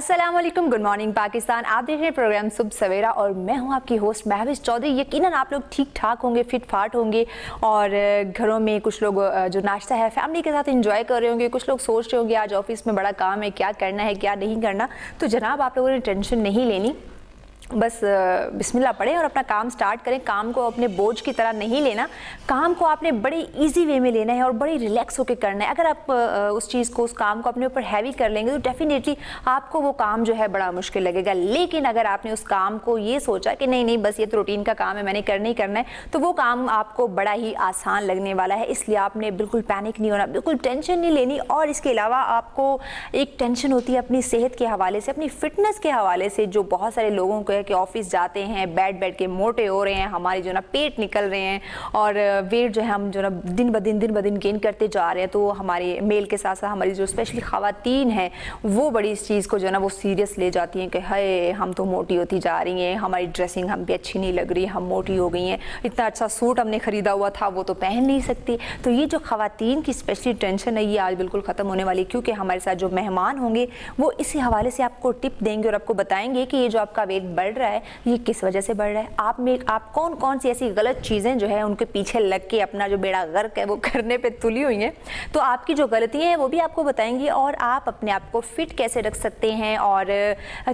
अस्सलाम वालेकुम, good morning Pakistan. आप देख रहे हैं प्रोग्राम सुबह सवेरा और मैं हूं आपकी होस्ट महविश चौधरी। यकीनन आप लोग ठीक ठाक होंगे, फिट फाट होंगे और घरों में कुछ लोग जो नाश्ता है फैमिली के साथ एंजॉय कर रहे होंगे। कुछ लोग सोच रहे होंगे आज ऑफिस में बड़ा काम है, क्या करना है क्या नहीं करना। तो जनाब आप लोगों ने टेंशन नहीं लेनी, बस बिस्मिल्लाह पढ़ें और अपना काम स्टार्ट करें। काम को अपने बोझ की तरह नहीं लेना, काम को आपने बड़े इजी वे में लेना है और बड़ी रिलैक्स होकर करना है। अगर आप उस काम को अपने ऊपर हैवी कर लेंगे तो डेफिनेटली आपको वो काम जो है बड़ा मुश्किल लगेगा। लेकिन अगर आपने उस काम को ये सोचा कि नहीं नहीं बस ये तो रूटीन का काम है, मैंने करना ही करना है, तो वो काम आपको बड़ा ही आसान लगने वाला है। इसलिए आपने बिल्कुल पैनिक नहीं होना, बिल्कुल टेंशन नहीं लेनी। और इसके अलावा आपको एक टेंशन होती है अपनी सेहत के हवाले से, अपनी फिटनेस के हवाले से, जो बहुत सारे लोगों को कि ऑफिस जाते हैं बैठ बैठ के मोटे हो रहे हैं, हमारी जो ना पेट निकल रहे हैं और वेट जो है हम जो ना दिन ब दिन गेन करते जा रहे हैं। तो हमारे मेल के साथ साथ हमारी जो स्पेशली ख़वातीन हैं वो बड़ी इस चीज़ को जो ना वो सीरियस ले जाती हैं कि हाय हम तो मोटी होती जा रही हैं, हमारी ड्रेसिंग हम पे अच्छी नहीं लग रही, हम मोटी हो गई हैं, इतना अच्छा सूट हमने ख़रीदा हुआ था वो तो पहन नहीं सकती। तो ये जो ख़वातीन की स्पेशली टेंशन है ये आज बिल्कुल ख़त्म होने वाली, क्योंकि हमारे साथ जो मेहमान होंगे वो इसी हवाले से आपको टिप देंगे और आपको बताएंगे कि ये जो आपका वेट बढ़ रहा है ये किस वजह से बढ़ रहा है, आप कौन कौन सी ऐसी गलत चीज़ें जो है उनके पीछे लग के अपना जो बेड़ा गर्क है वो करने पे तुली हुई हैं। तो आपकी जो गलतियां हैं वो भी आपको बताएंगी और आप अपने आप को फिट कैसे रख सकते हैं और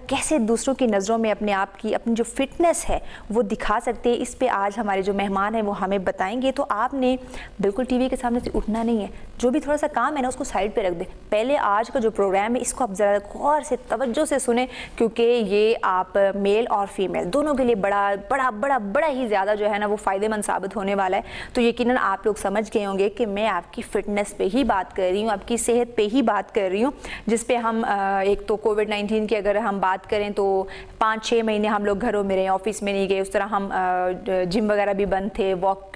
कैसे दूसरों की नज़रों में अपने आप की अपनी जो फिटनेस है वो दिखा सकते हैं। इस पे आज हमारे जो मेहमान हैं वो हमें बताएंगे। तो आपने बिल्कुल टीवी के सामने से उठना नहीं है, जो भी थोड़ा सा काम है ना उसको साइड पे रख दे। पहले आज का जो प्रोग्राम है इसको आप ज़रा गौर से तवज्जो से सुने, क्योंकि ये आप मेल और फीमेल दोनों के लिए बड़ा ही ज़्यादा जो है ना वो फ़ायदेमंद साबित होने वाला है। तो यकीनन आप लोग समझ गए होंगे कि मैं आपकी फ़िटनेस पे ही बात कर रही हूँ, आपकी सेहत पे ही बात कर रही हूँ, जिस पे हम एक तो कोविड-19 की अगर हम बात करें तो 5-6 महीने हम लोग घरों में रहे, ऑफिस में नहीं गए। उस तरह हम जिम वगैरह भी बंद थे, वॉक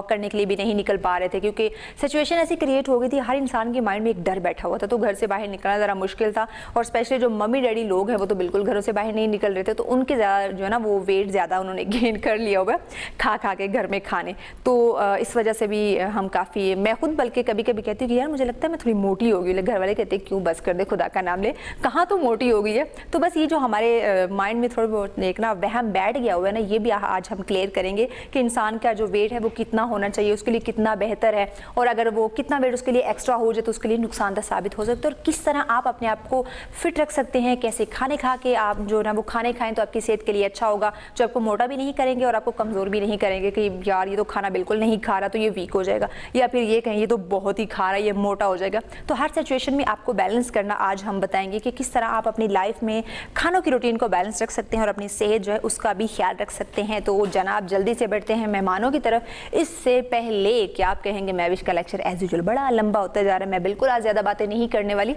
करने के लिए भी नहीं निकल पा रहे थे, क्योंकि सिचुएशन ऐसी क्रिएट हो गई थी, हर इंसान के माइंड में एक डर बैठा हुआ था। तो घर से बाहर निकलना ज़रा मुश्किल था और स्पेशली जो मम्मी डैडी लोग हैं वो तो बिल्कुल घरों से बाहर नहीं निकल रहे थे। तो उनके ज़्यादा जो है ना वो वेट ज़्यादा उन्होंने गेन कर लिया होगा खा के घर में खाने। तो इस वजह से भी हम काफ़ी, मैं खुद बल्कि कभी कभी कहती हूँ कि यार मुझे लगता है मैं थोड़ी मोटी हो गई। घर वाले कहते हैं क्यों, बस कर दे, खुदा का नाम ले, कहाँ तो मोटी हो गई है। तो बस ये जो हमारे माइंड में थोड़ा बहुत एक ना वहम बैठ गया हुआ है ना, ये भी आज हम क्लियर करेंगे कि इंसान का जो वेट है वो कितना होना चाहिए, उसके लिए कितना बेहतर है, और अगर वो कितना वेट उसके लिए एक्स्ट्रा हो जाए तो उसके लिए नुकसानदायक साबित हो सकता है, और किस तरह आप अपने आप को फिट रख सकते हैं, कैसे खाने खा के आप जो ना वो खाने खाएं तो आपकी सेहत के लिए अच्छा होगा, जो आपको मोटा भी नहीं करेंगे और आपको कमज़ोर भी नहीं करेंगे कि यार ये तो खाना बिल्कुल नहीं खा रहा तो ये वीक हो जाएगा, या फिर ये कहें ये तो बहुत ही खा रहा है ये मोटा हो जाएगा। तो हर सिचुएशन में आपको बैलेंस करना आज हम बताएंगे कि किस तरह आप अपनी लाइफ में खानों की रूटीन को बैलेंस रख सकते हैं और अपनी सेहत जो है उसका भी ख्याल रख सकते हैं। तो जनाब जल्दी से बढ़ते हैं मेहमानों की तरफ। इससे पहले कि आप कहेंगे महविश का लेक्चर एज यूजुअल बड़ा लंबा होता जा रहा है, मैं बिल्कुल आज ज़्यादा बातें नहीं करने वाली,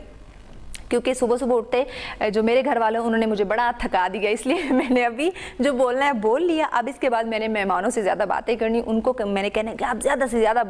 क्योंकि सुबह सुबह उठते जो मेरे घर वाले उन्होंने मुझे बड़ा थका दिया, इसलिए मैंने अभी जो बोलना है बोल लिया। अब इसके बाद मैंने मेहमानों से ज़्यादा बातें करनी, उनको मैंने कहना कि आप ज़्यादा से ज़्यादा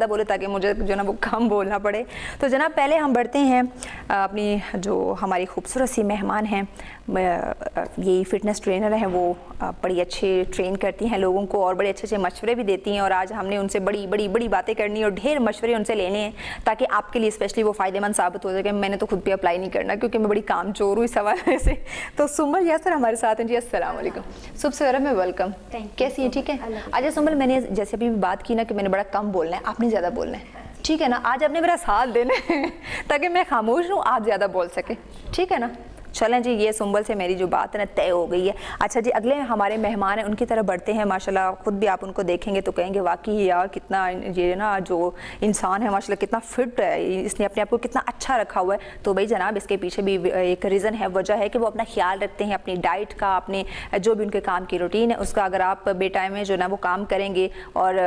बोले ताकि मुझे जो ना वो कम बोलना पड़े। तो जनाब पहले हम बढ़ते हैं अपनी जो हमारी खूबसूरत सी मेहमान हैं, ये फिटनेस ट्रेनर हैं, वो बड़ी अच्छे ट्रेन करती हैं लोगों को और बड़े अच्छे मशवरे भी देती हैं। और आज हमने उनसे बड़ी बातें करनी और ढेर मशवरे उनसे लेने हैं ताकि आपके लिए स्पेशली वो फ़ायदेमंद साबित हो सके। मैंने तो खुद भी अप्लाई नहीं करना क्योंकि मैं बड़ी कामचोर हूँ इस हवाले से। तो सुमल यासर हमारे साथ हैं जी। अस्सलाम वालेकुम। सुबह सवेरा में वेलकम। कैसी है? ठीक है। अच्छा सुमल, मैंने जैसे अभी बात की ना कि मैंने बड़ा कम बोलना है, आपने ज़्यादा बोलना है, ठीक है ना? आज आपने मेरा साथ देना है ताकि मैं खामोश हूँ, आप ज़्यादा बोल सके, ठीक है ना? चलें जी, ये सुंबल से मेरी जो बात है ना तय हो गई है। अच्छा जी, अगले हमारे मेहमान हैं उनकी तरफ बढ़ते हैं। माशाल्लाह खुद भी आप उनको देखेंगे तो कहेंगे वाकई यार कितना ये ना जो इंसान है माशाल्लाह कितना फिट है, इसने अपने आप को कितना अच्छा रखा हुआ है। तो भाई जनाब इसके पीछे भी एक रीज़न है, वजह है कि वो अपना ख्याल रखते हैं अपनी डाइट का, अपने जो भी उनके काम की रूटीन है उसका। अगर आप बेटाइम में जो ना वो काम करेंगे और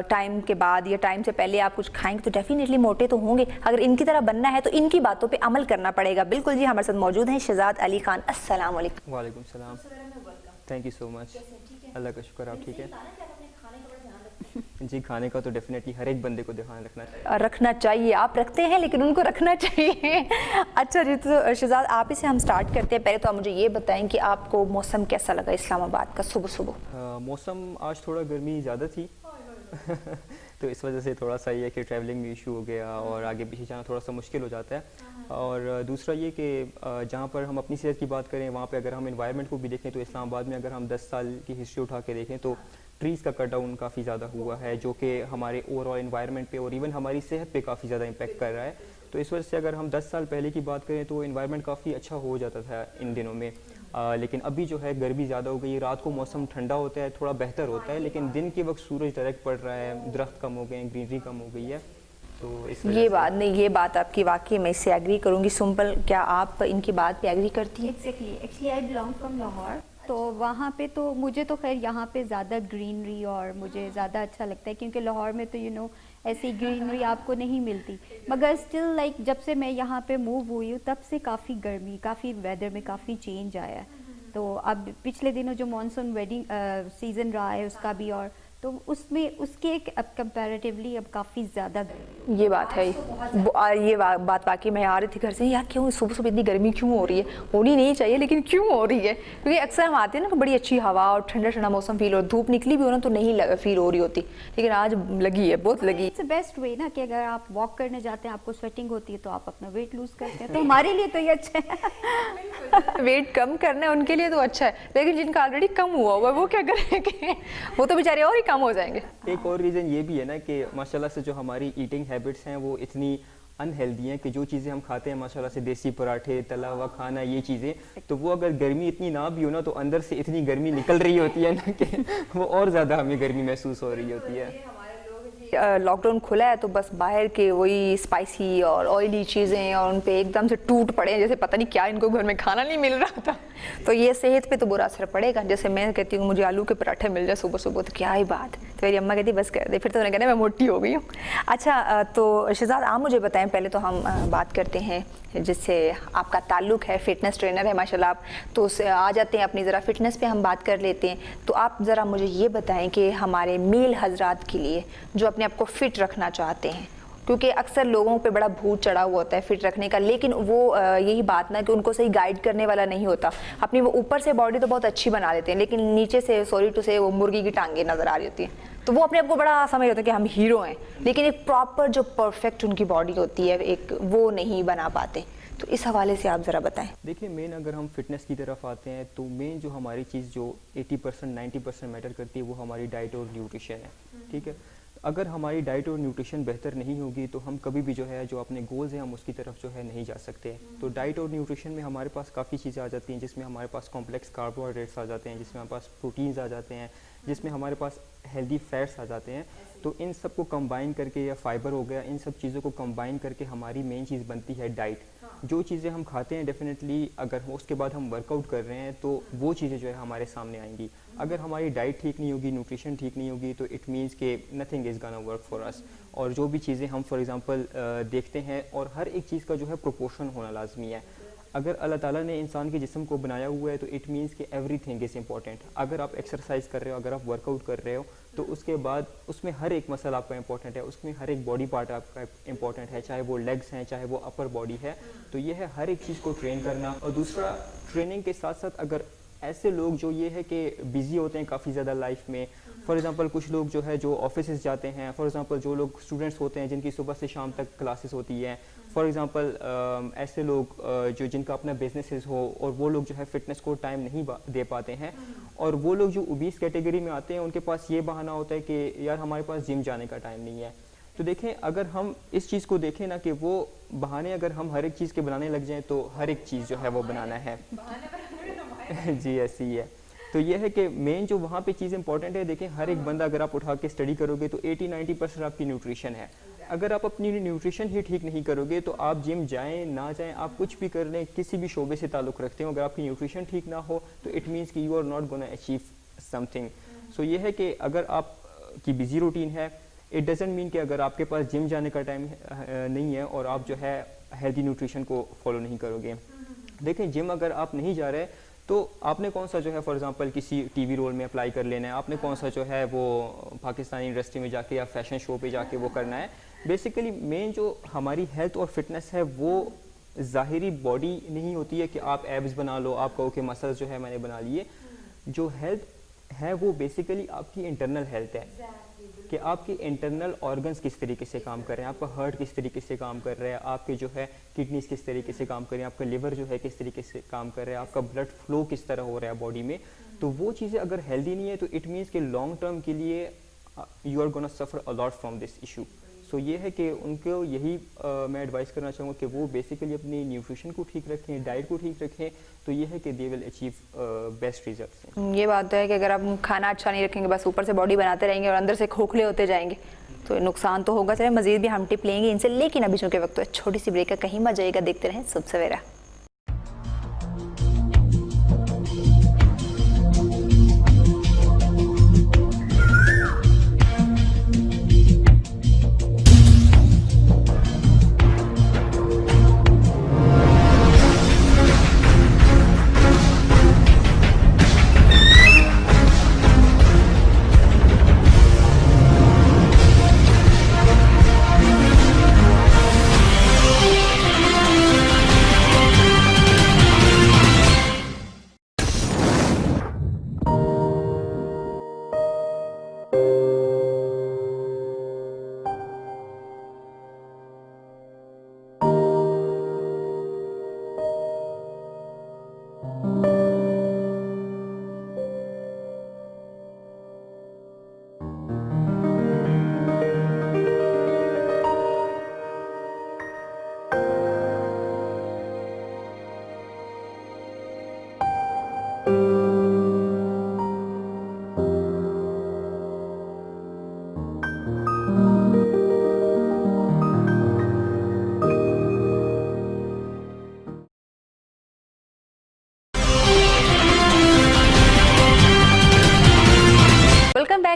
टाइम के बाद या टाइम से पहले आप कुछ खाएंगे तो डेफिनेटली मोटे तो होंगे। अगर इनकी तरह बनना है तो इनकी बातों पर अमल करना पड़ेगा। बिल्कुल जी, हमारे साथ मौजूद हैं शहजाद अली खान। अस्सलाम वालेकुम। वालेकुम सलाम। Thank you so much. अल्लाह का शुक्र, आप ठीक है? जी, खाने का तो डेफिनेटली हर एक बंदे को ध्यान रखना चाहिए। आप रखते हैं लेकिन उनको रखना चाहिए। अच्छा जी, तो शहजाद आप ही से हम स्टार्ट करते हैं। पहले तो आप मुझे ये बताएं कि आपको मौसम कैसा लगा इस्लामाबाद का सुबह सुबह? मौसम आज थोड़ा गर्मी ज़्यादा थी तो इस वजह से थोड़ा सा ये कि ट्रैवलिंग में इशू हो गया और आगे पीछे जाना थोड़ा सा मुश्किल हो जाता है। और दूसरा ये कि जहाँ पर हम अपनी सेहत की बात करें, वहाँ पे अगर हम एनवायरनमेंट को भी देखें तो इस्लामाबाद में अगर हम 10 साल की हिस्ट्री उठा के देखें तो ट्रीज़ का कट डाउन काफ़ी ज़्यादा हुआ है, जो कि हमारे ओवरऑल एनवायरनमेंट पे और इवन हमारी सेहत पे काफ़ी ज़्यादा इम्पेक्ट कर रहा है। तो इस वजह से अगर हम 10 साल पहले की बात करें तो एनवायरनमेंट काफ़ी अच्छा हो जाता था इन दिनों में, लेकिन अभी जो है गर्मी ज़्यादा हो गई है, रात को मौसम ठंडा होता है, थोड़ा बेहतर होता है, लेकिन दिन के वक्त सूरज डायरेक्ट पड़ रहा है, दरख्त कम हो गए हैं, ग्रीनरी कम हो गई है। तो इस ये बात नहीं, ये बात आपकी वाकई मैं इससे एग्री करूँगी। सिंपल, क्या आप इनकी बात पे एग्री करती हैं? Actually I belong from Lahore, तो वहाँ पे तो मुझे तो खैर यहाँ पे ज़्यादा ग्रीनरी और मुझे ज़्यादा अच्छा लगता है, क्योंकि लाहौर में तो ऐसी ग्रीनरी आपको नहीं मिलती। मगर स्टिल लाइक जब से मैं यहाँ पे मूव हुई हूँ तब से काफ़ी गर्मी, काफ़ी वेदर में काफ़ी चेंज आया है। तो अब पिछले दिनों जो मानसून वेडिंग सीज़न रहा है उसका भी, और तो उसमें उसके अब कंपैरेटिवली अब काफ़ी ज़्यादा ये बात है। ये बात वाकई मैं आ रही थी घर से, यार क्यों सुबह सुबह इतनी गर्मी क्यों हो रही है, होनी नहीं चाहिए लेकिन क्यों हो रही है, क्योंकि अक्सर हम आते हैं ना तो बड़ी अच्छी हवा और ठंडा ठंडा मौसम फील हो, धूप निकली भी हो ना तो नहीं फील हो रही होती, लेकिन आज लगी है, बहुत लगी। इट्स बेस्ट वे ना कि अगर आप वॉक करने जाते हैं, आपको स्वेटिंग होती है तो आप अपना वेट लूज करते हैं, तो हमारे लिए तो ये अच्छा है। वेट कम करना है उनके लिए तो अच्छा है, लेकिन जिनका ऑलरेडी कम हुआ हुआ है वो क्या करेंगे, वो तो बेचारे और ही कम हो जाएंगे। एक और रीज़न ये भी है ना कि माशाल्लाह से जो हमारी ईटिंग हैबिट्स हैं वो इतनी अनहेल्दी हैं कि जो चीज़ें हम खाते हैं माशाल्लाह से, देसी पराठे, तला हुआ खाना, ये चीज़ें, तो वो अगर गर्मी इतनी ना भी हो ना तो अंदर से इतनी गर्मी निकल रही होती है ना कि वो और ज़्यादा हमें गर्मी महसूस हो रही होती है। लॉकडाउन खुला है तो बस बाहर के वही स्पाइसी और ऑयली चीज़ें और उन पे एकदम से टूट पड़े हैं, जैसे पता नहीं क्या इनको घर में खाना नहीं मिल रहा था, तो ये सेहत पे तो बुरा असर पड़ेगा। जैसे मैं कहती हूँ मुझे आलू के पराठे मिल जाए सुबह सुबह तो क्या ही बात, तो मेरी अम्मा कहती बस कर दे, फिर तो उन्हें कहना मैं मोटी हो गई हूँ। अच्छा, तो शहजाद आप मुझे बताएं, पहले तो हम बात करते हैं जिससे आपका ताल्लुक़ है, फ़िटनेस ट्रेनर है माशाल्लाह आप, तो उससे आ जाते हैं अपनी ज़रा फ़िटनेस पे हम बात कर लेते हैं। तो आप ज़रा मुझे ये बताएं कि हमारे मेल हजरात के लिए जो अपने आप को फ़िट रखना चाहते हैं, क्योंकि अक्सर लोगों पे बड़ा भूत चढ़ा हुआ होता है फिट रखने का, लेकिन वो यही बात ना कि उनको सही गाइड करने वाला नहीं होता। अपनी वो ऊपर से बॉडी तो बहुत अच्छी बना लेते हैं, लेकिन नीचे से सॉरी टू से वो मुर्गी की टांगे नज़र आ रही होती है, तो वो अपने आप को बड़ा समझ होता है कि हम हीरो हैं, लेकिन एक प्रॉपर जो परफेक्ट उनकी बॉडी होती है एक वो नहीं बना पाते। तो इस हवाले से आप ज़रा बताएं। देखिए, मेन अगर हम फिटनेस की तरफ आते हैं तो मेन जो हमारी चीज़ जो 80% 90% मैटर करती है वो हमारी डाइट और न्यूट्रिशन है, ठीक है। अगर हमारी डाइट और न्यूट्रिशन बेहतर नहीं होगी तो हम कभी भी जो है जो अपने गोल्स हैं हम उसकी तरफ जो है नहीं जा सकते। तो डाइट और न्यूट्रिशन में हमारे पास काफ़ी चीज़ें आ जाती हैं, जिसमें हमारे पास कॉम्प्लेक्स कार्बोहाइड्रेट्स आ जाते हैं, जिसमें हमारे पास प्रोटीन्स आ जाते हैं, जिसमें हमारे पास हेल्दी फैट्स आ जाते हैं। तो इन सब को कंबाइन करके, या फाइबर हो गया, इन सब चीज़ों को कंबाइन करके हमारी मेन चीज़ बनती है डाइट। जो चीज़ें हम खाते हैं डेफिनेटली अगर उसके बाद हम वर्कआउट कर रहे हैं तो वो चीज़ें जो है हमारे सामने आएंगी। अगर हमारी डाइट ठीक नहीं होगी, न्यूट्रिशन ठीक नहीं होगी, तो इट मीन्स के nothing is gonna work for us. और जो भी चीज़ें हम फॉर एग्जांपल देखते हैं, और हर एक चीज़ का जो है प्रोपोर्शन होना लाजमी है। अगर अल्लाह ताला ने इंसान के जिस्म को बनाया हुआ है तो इट मीन्स कि एवरीथिंग इज़ इंपॉर्टेंट। अगर आप एक्सरसाइज कर रहे हो, अगर आप वर्कआउट कर रहे हो, तो उसके बाद उसमें हर एक मसल आपका इंपॉर्टेंट है, उसमें हर एक बॉडी पार्ट आपका इंपॉर्टेंट है, चाहे वो लेग्स हैं, चाहे वो अपर बॉडी है। तो ये है हर एक चीज़ को ट्रेन करना। और दूसरा, ट्रेनिंग के साथ साथ अगर ऐसे लोग जो ये है कि बिज़ी होते हैं काफ़ी ज़्यादा लाइफ में, फॉर एग्ज़ाम्पल कुछ लोग जो है जो ऑफिस जाते हैं, फॉर एग्ज़ाम्पल जो लोग स्टूडेंट्स होते हैं जिनकी सुबह से शाम तक क्लासेस होती हैं, फॉर एग्ज़ाम्पल ऐसे लोग जो जिनका अपना बिजनेसेस हो और वो लोग जो है फ़िटनेस को टाइम नहीं दे पाते हैं, और वो लोग जो ओबीस कैटेगरी में आते हैं उनके पास ये बहाना होता है कि यार हमारे पास जिम जाने का टाइम नहीं है। तो देखें, अगर हम इस चीज़ को देखें ना कि वो बहाने अगर हम हर एक चीज़ के बनाने लग जाएं तो हर एक चीज़ जो है वो बनाना है जी ऐसी ही है। तो ये है कि मेन जो वहाँ पे चीज़ इंपॉर्टेंट है, देखें हर एक बंदा अगर आप उठा के स्टडी करोगे तो 80-90% आपकी न्यूट्रिशन है। अगर आप अपनी न्यूट्रिशन ही ठीक नहीं करोगे तो आप जिम जाएं ना जाएं, आप कुछ भी कर लें, किसी भी शोबे से ताल्लुक़ रखते हो, अगर आपकी न्यूट्रिशन ठीक ना हो तो इट मीन्स कि you are not gonna achieve something. So ये है कि अगर आप की बिजी रूटीन है, इट डजंट मीन कि अगर आपके पास जिम जाने का टाइम नहीं है और आप जो है हेल्दी न्यूट्रिशन को फॉलो नहीं करोगे। देखें, जिम अगर आप नहीं जा रहे तो आपने कौन सा जो है फॉर एग्जांपल किसी टीवी रोल में अप्लाई कर लेना है, आपने कौन सा जो है वो पाकिस्तानी इंडस्ट्री में जाके या फैशन शो पे जाके वो करना है। बेसिकली मेन जो हमारी हेल्थ और फिटनेस है वो ज़ाहिरी बॉडी नहीं होती है कि आप एब्स बना लो, आप कहो कि मसल्स जो है मैंने बना लिए। जो हेल्थ है वो बेसिकली आपकी इंटरनल हेल्थ है। कि आपके इंटरनल ऑर्गन्स किस तरीके से काम कर रहे हैं, आपका हार्ट किस तरीके से काम कर रहा है, आपके जो है किडनीज किस तरीके से काम कर रहे हैं, आपका लिवर जो है किस तरीके से काम कर रहा है, आपका ब्लड फ्लो किस तरह हो रहा है बॉडी में। तो वो चीज़ें अगर हेल्दी नहीं है तो इट मीन्स कि लॉन्ग टर्म के लिए you are gonna suffer a lot from this issue. So ये है कि उनको यही मैं एडवाइस करना चाहूँगा कि वो बेसिकली अपनी न्यूट्रिशन को ठीक रखें, डाइट को ठीक रखें, तो ये है कि they will achieve best results. ये बात तो है कि अगर आप खाना अच्छा नहीं रखेंगे, बस ऊपर से बॉडी बनाते रहेंगे और अंदर से खोखले होते जाएंगे तो नुकसान तो होगा। चलिए मजीद भी हम टिप लेंगे इनसे, लेकिन अभी चूँकि वक्त तो छोटी सी ब्रेक का, कहीं मत जाइएगा, देखते रहें सुबह सवेरा।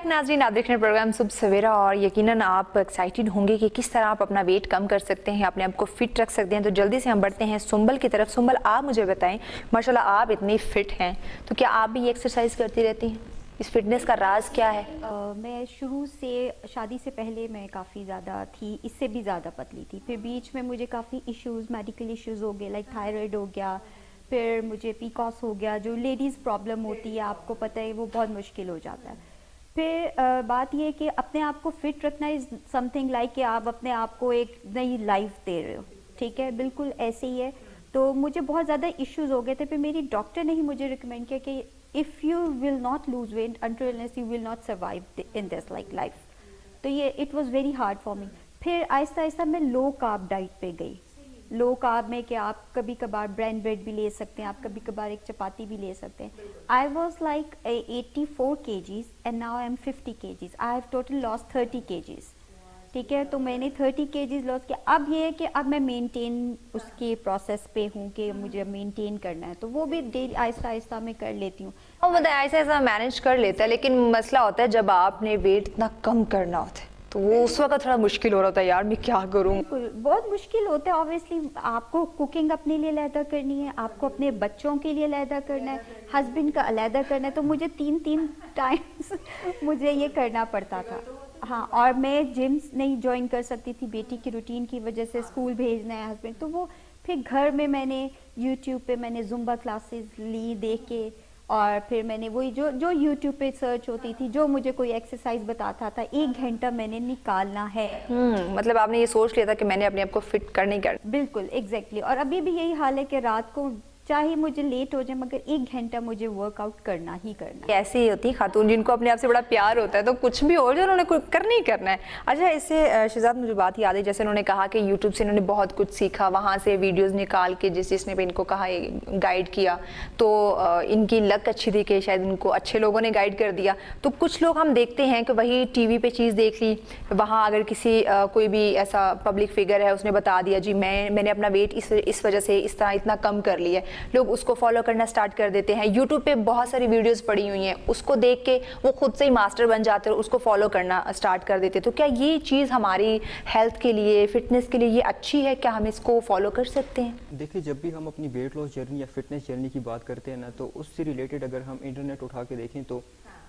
नाज़रीन, आप देख रहे हैं प्रोग्राम सुबह सवेरा और यकीनन आप एक्साइटेड होंगे कि किस तरह आप अपना वेट कम कर सकते हैं, अपने आप को फिट रख सकते हैं। तो जल्दी से हम बढ़ते हैं सुंबल की तरफ। सुंबल, आप मुझे बताएं, माशाल्लाह आप इतनी फिट हैं, तो क्या आप भी एक्सरसाइज करती रहती हैं? इस फिटनेस का राज क्या है? मैं शुरू से, शादी से पहले मैं काफ़ी ज़्यादा थी, इससे भी ज़्यादा पतली थी। फिर बीच में मुझे काफ़ी इश्यूज़, मेडिकल इश्यूज़ हो गए, लाइक थायराइड हो गया, फिर मुझे पीकॉस हो गया। जो लेडीज़ प्रॉब्लम होती है, आपको पता है, वो बहुत मुश्किल हो जाता है। फिर बात ये है कि अपने आप को फिट रखना इज़ समथिंग लाइक कि आप अपने आप को एक नई लाइफ दे रहे हो, ठीक है, बिल्कुल ऐसे ही है। तो मुझे बहुत ज़्यादा इश्यूज़ हो गए थे। फिर मेरी डॉक्टर ने ही मुझे रिकमेंड किया कि if you will not lose weight until unless you will not survive in this like life। तो ये it was very hard for me. फिर आहिस्ता आहिस्ता मैं लो कार्ब डाइट पे गई। लो कार्ब में कि आप कभी कभार ब्राउन ब्रेड भी ले सकते हैं, आप कभी कभार एक चपाती भी ले सकते हैं। I was like 84 kgs and now I am 50 kgs। I have total loss 30 kgs, ठीक है। तो मैंने 30 kgs लॉस किया। अब ये है कि अब मैं मेंटेन उसके प्रोसेस पे हूँ कि मुझे मेंटेन करना है, तो वो भी डेली आहिस्ता आहिस्ता मैं कर लेती हूँ। और मतलब ऐसा ऐसा मैनेज कर लेता है, लेकिन मसला होता है जब आपने वेट इतना कम करना होता है तो वो उस वक्त थोड़ा मुश्किल हो रहा था, यार मैं क्या करूँ। बिल्कुल बहुत मुश्किल होता है। ऑब्वियसली आपको कुकिंग अपने लिए अलहदा करनी है, आपको अपने बच्चों के लिए अलहदा करना है, हस्बैंड का अलहदा करना है। तो मुझे 3 टाइम्स मुझे ये करना पड़ता था। हाँ, और मैं जिम नहीं ज्वाइन कर सकती थी बेटी की रूटीन की वजह से, स्कूल भेजना है हस्बैंड। तो वो फिर घर में मैंने यूट्यूब पे मैंने जुम्बा क्लासेस ली देख के, और फिर मैंने वही जो यूट्यूब पे सर्च होती थी, जो मुझे कोई एक्सरसाइज बताता था, 1 घंटा मैंने निकालना है। मतलब आपने ये सोच लिया था कि मैंने अपने आप को फिट करना ही करना। बिल्कुल एग्जैक्टली। और अभी भी यही हाल है कि रात को चाहे मुझे लेट हो जाए मगर 1 घंटा मुझे वर्कआउट करना ही करना है। ऐसी ही होती है खातून जिनको अपने आप से बड़ा प्यार होता है, तो कुछ भी हो जाए उन्होंने करना ही करना है। अच्छा, इससे शहजाद मुझे बात याद है, जैसे उन्होंने कहा कि यूट्यूब से इन्होंने बहुत कुछ सीखा, वहाँ से वीडियोस निकाल के जिसने भी इनको कहा गाइड किया, तो इनकी लक अच्छी थी कि शायद इनको अच्छे लोगों ने गाइड कर दिया। तो कुछ लोग हम देखते हैं कि वही टीवी पे चीज़ देख ली, वहाँ अगर किसी कोई भी ऐसा पब्लिक फिगर है उसने बता दिया जी मैंने अपना वेट इस वजह से इस तरह इतना कम कर लिया, लोग उसको फॉलो करना स्टार्ट कर देते हैं। यूट्यूब पे बहुत सारी वीडियोस पड़ी हुई हैं, उसको देख के वो खुद से ही मास्टर बन जाते हैं और उसको फॉलो करना स्टार्ट कर देते हैं। तो क्या ये चीज़ हमारी हेल्थ के लिए, फिटनेस के लिए ये अच्छी है? क्या हम इसको फॉलो कर सकते हैं? देखिए, जब भी हम अपनी वेट लॉस जर्नी या फिटनेस जर्नी की बात करते हैं ना, तो उससे रिलेटेड अगर हम इंटरनेट उठा के देखें तो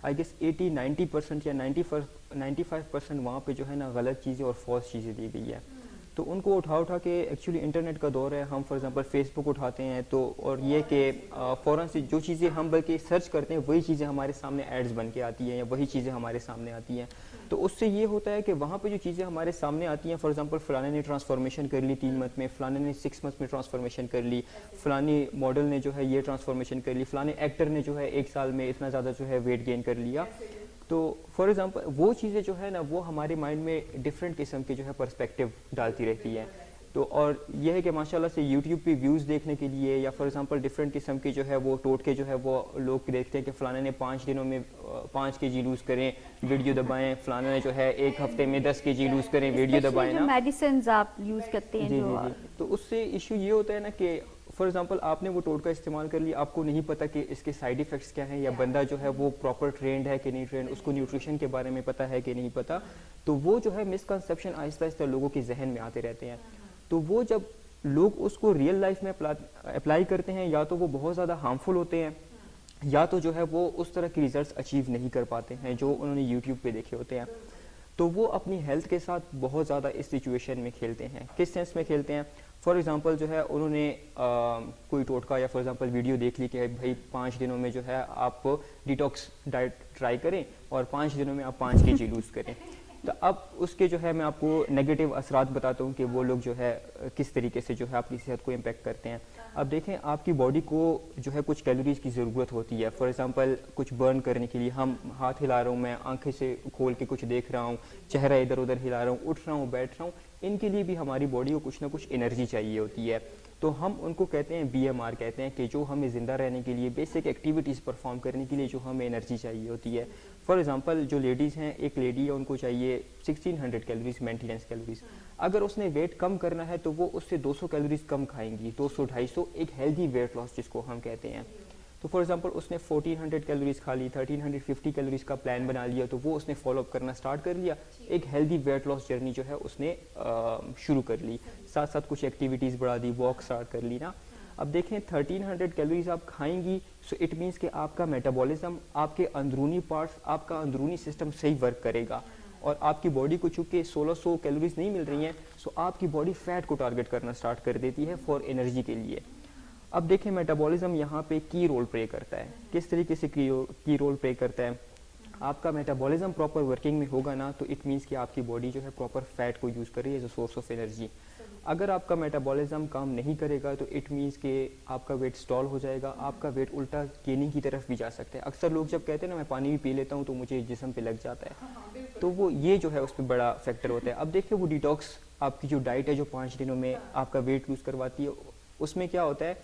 आई गेस 80-90% या 95% वहाँ पे जो है ना गलत चीज़ें और फॉल्स चीज़ें दी गई है। तो उनको उठा के एक्चुअली इंटरनेट का दौर है, हम फॉर एग्जांपल फेसबुक उठाते हैं तो और ये कि फ़ौरन से जो चीज़ें हम बल्कि सर्च करते हैं वही चीज़ें हमारे सामने एड्स बन के आती हैं या वही चीज़ें हमारे सामने आती हैं। तो उससे ये होता है कि वहाँ पे जो चीज़ें हमारे सामने आती हैं, फॉर एग्जांपल फ़लाने ने ट्रांसफॉर्मेशन कर ली 3 मंथ में, फ़लाने ने 6 मंथ में ट्रांसफॉर्मेशन कर ली, फ़लानी मॉडल ने जो है ये ट्रांसफॉर्मेशन कर ली, फ़लाने एक्टर ने जो है 1 साल में इतना ज़्यादा जो है वेट गेन कर लिया। तो फॉर एग्जांपल वो चीज़ें जो है ना वो हमारे माइंड में डिफरेंट किस्म के जो है पर्सपेक्टिव डालती रहती हैं। तो और ये है कि माशाल्लाह से यूट्यूब पे व्यूज़ देखने के लिए या फॉर एग्जांपल डिफरेंट किस्म के जो है वो टोटके जो है वो लोग देखते हैं कि फ़लाने ने 5 दिनों में 5 kg लूज़ करें, वीडियो दबाएं, फ़लाने ने जो है 1 हफ्ते में 10 kg लूज़ करें, वीडियो दबाएं ना। मेडिसिन आप यूज़ करते हैं जी जो जी जी। तो उससे इशू ये होता है ना कि फॉर एग्जांपल आपने वो टोटका इस्तेमाल कर लिया, आपको नहीं पता कि इसके साइड इफ़ेक्ट्स क्या हैं या बंदा जो है वो प्रॉपर ट्रेंड है कि नहीं ट्रेंड, उसको न्यूट्रिशन के बारे में पता है कि नहीं पता। तो वो जो है मिसकंसेप्शन आहिस्ता आहिस्ता लोगों के जहन में आते रहते हैं। तो वो जब लोग उसको रियल लाइफ में अप्लाई करते हैं या तो वो बहुत ज़्यादा हार्मफुल होते हैं या तो जो है वो उस तरह के रिजल्ट्स अचीव नहीं कर पाते हैं जो उन्होंने यूट्यूब पे देखे होते हैं। तो वो अपनी हेल्थ के साथ बहुत ज़्यादा इस सिचुएशन में खेलते हैं। किस सेंस में खेलते हैं? फॉर एग्जांपल जो है उन्होंने कोई टोटका या फॉर एग्जांपल वीडियो देख ली कि भाई 5 दिनों में जो है आप डिटॉक्स डाइट ट्राई करें और 5 दिनों में आप 5 kg लूज़ करें। तो अब उसके जो है मैं आपको नेगेटिव असरात बताता हूँ कि वो लोग जो है किस तरीके से जो है आपकी सेहत को इम्पेक्ट करते हैं। अब देखें, आपकी बॉडी को जो है कुछ कैलोरीज की ज़रूरत होती है। फॉर एग्जांपल कुछ बर्न करने के लिए हम हाथ हिला रहा हूँ, मैं आंखें से खोल के कुछ देख रहा हूँ, चेहरा इधर उधर हिला रहा हूँ, उठ रहा हूँ, बैठ रहा हूँ, इनके लिए भी हमारी बॉडी को कुछ ना कुछ एनर्जी चाहिए होती है। तो हम उनको कहते हैं BMR कहते हैं कि जो हमें ज़िंदा रहने के लिए बेसिक एक्टिविटीज़ परफॉर्म करने के लिए जो हमें एनर्जी चाहिए होती है। फॉर एग्जांपल जो लेडीज़ हैं, एक लेडी है उनको चाहिए 1600 कैलोरीज मेंटेनेंस कैलोरीज। अगर उसने वेट कम करना है तो वो उससे 200 कैलोरीज कम खाएंगी, 200-250, एक हेल्दी वेट लॉस जिसको हम कहते हैं। तो फॉर एग्जांपल उसने 1400 कैलोरीज खा ली, 1350 कैलोरीज का प्लान बना लिया, तो वो उसने फॉलोअप करना स्टार्ट कर लिया, एक हेल्दी वेट लॉस जर्नी जो है उसने शुरू कर ली, साथ साथ कुछ एक्टिविटीज़ बढ़ा दी, वॉक स्टार्ट कर ली ना। अब देखें 1300 कैलोरीज आप खाएंगी, सो इट मीन्स कि आपका मेटाबॉलिज्म, आपके अंदरूनी पार्ट्स, आपका अंदरूनी सिस्टम सही वर्क करेगा और आपकी बॉडी को चूँकि 1600 कैलोरीज नहीं मिल रही हैं, सो आपकी बॉडी फैट को टारगेट करना स्टार्ट कर देती है फॉर एनर्जी के लिए। अब देखें मेटाबॉलिज्म यहाँ पे की रोल प्ले करता है। किस तरीके से की रोल प्ले करता है? आपका मेटाबॉलिज्म प्रॉपर वर्किंग में होगा ना, तो इट मीन्स कि आपकी बॉडी जो है प्रॉपर फैट को यूज़ कर रही है as a source of energy. अगर आपका मेटाबॉलिज्म काम नहीं करेगा तो इट मीन्स कि आपका वेट स्टॉल हो जाएगा, आपका वेट उल्टा गेनिंग की तरफ भी जा सकता है। अक्सर लोग जब कहते हैं ना मैं पानी भी पी लेता हूँ तो मुझे जिस्म पे लग जाता है, तो वो ये जो है उस पर बड़ा फैक्टर होता है। अब देखिए वो डिटॉक्स आपकी जो डाइट है जो 5 दिनों में आपका वेट लूज़ करवाती है, उसमें क्या होता है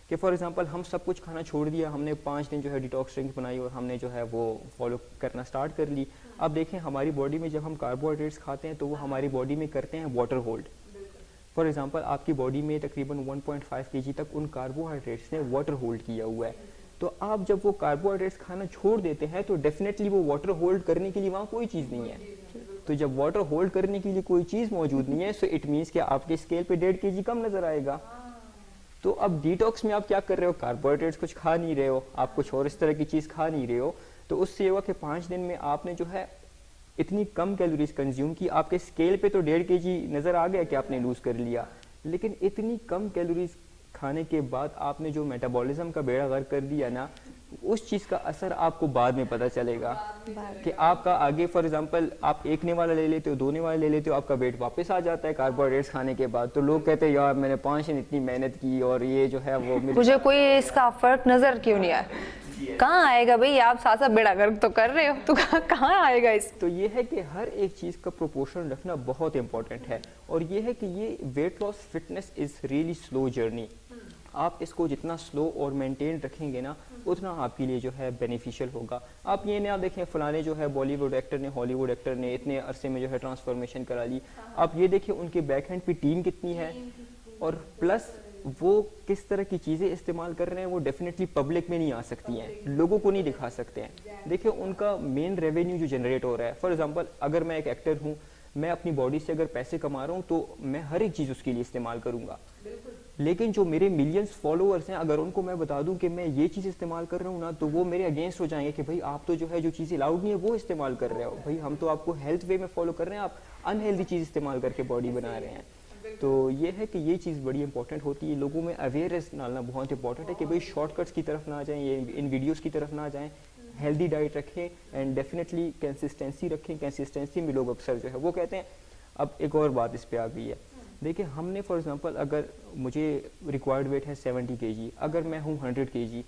कि फॉर एग्जांपल हम सब कुछ खाना छोड़ दिया, हमने 5 दिन जो है डिटॉक्स ड्रिंक बनाई और हमने जो है वो फॉलो करना स्टार्ट कर ली। अब देखें हमारी बॉडी में जब हम कार्बोहाइड्रेट्स खाते हैं तो वो हमारी बॉडी में करते हैं वाटर होल्ड। फॉर एग्जांपल आपकी बॉडी में तकरीबन 1.5 kg तक उन कार्बोहाइड्रेट्स ने वाटर होल्ड किया हुआ है। तो आप जब वो कार्बोहाइड्रेट्स खाना छोड़ देते हैं तो डेफिनेटली वो वाटर होल्ड करने के लिए वहाँ कोई चीज़ नहीं है। तो जब वाटर होल्ड करने के लिए कोई चीज़ मौजूद नहीं है, सो इट मीन्स कि आपके स्केल पे 1.5 kg कम नज़र आएगा। तो अब डिटॉक्स में आप क्या कर रहे हो? कार्बोहाइड्रेट्स कुछ खा नहीं रहे हो, आप कुछ और इस तरह की चीज़ खा नहीं रहे हो, तो उससे ये हुआ कि 5 दिन में आपने जो है इतनी कम कैलोरीज कंज्यूम की, आपके स्केल पे तो 1.5 kg नज़र आ गया कि आपने लूज़ कर लिया, लेकिन इतनी कम कैलोरीज खाने के बाद आपने जो मेटाबॉलिज्म का बेड़ा गर्क कर दिया ना, उस चीज़ का असर आपको बाद में पता चलेगा कि आपका आगे फॉर एग्जांपल आप 1 ने वाला ले लेते हो, 2 ने वाला ले लेते हो, आपका वेट वापस आ जाता है कार्बोहाइड्रेट्स खाने के बाद। तो लोग कहते हैं यार मैंने 5 दिन इतनी मेहनत की और ये जो है वो मुझे कोई इसका फर्क नजर क्यों नहीं आया? कहाँ आएगा भाई? आप साथ साथ बेड़ा गर्क तो कर रहे हो, तो कहाँ आएगा इस? तो ये है कि हर एक चीज़ का प्रोपोर्शन रखना बहुत इंपॉर्टेंट है और ये है कि ये weight loss fitness is really slow journey. आप इसको जितना स्लो और मेंटेन रखेंगे ना, उतना आपके लिए जो है बेनिफिशियल होगा। आप ये ना देखें फलाने जो है बॉलीवुड एक्टर ने, हॉलीवुड एक्टर ने इतने अरसे में जो है ट्रांसफॉर्मेशन करा ली, आप ये देखिए उनके बैक हैंड पे टीम कितनी है और प्लस वो किस तरह की चीज़ें इस्तेमाल कर रहे हैं, वो डेफिनेटली पब्लिक में नहीं आ सकती हैं, लोगों को नहीं दिखा सकते हैं। देखिए उनका मेन रेवेन्यू जो जनरेट हो रहा है, फॉर एग्जांपल अगर मैं एक एक्टर हूँ, मैं अपनी बॉडी से अगर पैसे कमा रहा हूँ तो मैं हर एक चीज़ उसके लिए इस्तेमाल करूँगा, लेकिन जो मेरे मिलियंस फॉलोअर्स हैं अगर उनको मैं बता दूं कि मैं ये चीज़ इस्तेमाल कर रहा हूँ ना, तो वो मेरे अगेंस्ट हो जाएंगे कि भाई आप तो जो है जो चीज़ें अलाउड नहीं है वो इस्तेमाल कर रहे हो, भाई हम तो आपको हेल्थ वे में फॉलो कर रहे हैं, आप अनहेल्दी चीज़ इस्तेमाल करके बॉडी बना रहे हैं। तो ये है कि ये चीज़ बड़ी इंपॉर्टेंट होती है, लोगों में अवेयरनेस डालना बहुत इंपॉर्टेंट है कि भाई शॉर्टकट्स की तरफ ना जाएं, ये इन वीडियोस की तरफ ना जाएं, हेल्दी डाइट रखें एंड डेफिनेटली कंसिस्टेंसी रखें। कंसिस्टेंसी में लोग अक्सर जो है वो कहते हैं। अब एक और बात इस पे आ गई है, देखिए हमने फॉर एग्जांपल अगर मुझे रिक्वायर्ड वेट है 70 kg, अगर मैं हूँ 100 kg,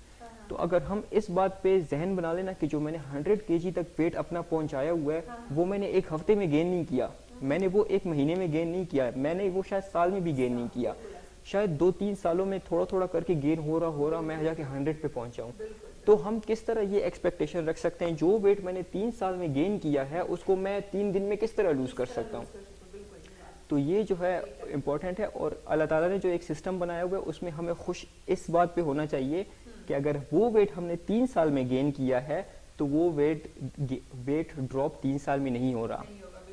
तो अगर हम इस बात पे जहन बना लेना कि जो मैंने 100 kg तक वेट अपना पहुंचाया हुआ है वो मैंने एक हफ्ते में गेन नहीं किया, मैंने वो एक महीने में गेन नहीं किया, मैंने वो शायद साल में भी गेन नहीं किया, शायद 2-3 सालों में थोड़ा थोड़ा करके गेन हो रहा मैं जाके 100 पे पहुंचाऊँ। तो हम किस तरह ये एक्सपेक्टेशन रख सकते हैं जो वेट मैंने 3 साल में गेन किया है उसको मैं 3 दिन में किस तरह लूज़ कर सकता हूँ। तो ये जो है इम्पॉर्टेंट है, और अल्लाह ताला ने जो एक सिस्टम बनाया हुआ है उसमें हमें खुश इस बात पे होना चाहिए कि अगर वो वेट हमने 3 साल में गेन किया है तो वो वेट ड्रॉप 3 साल में नहीं हो रहा।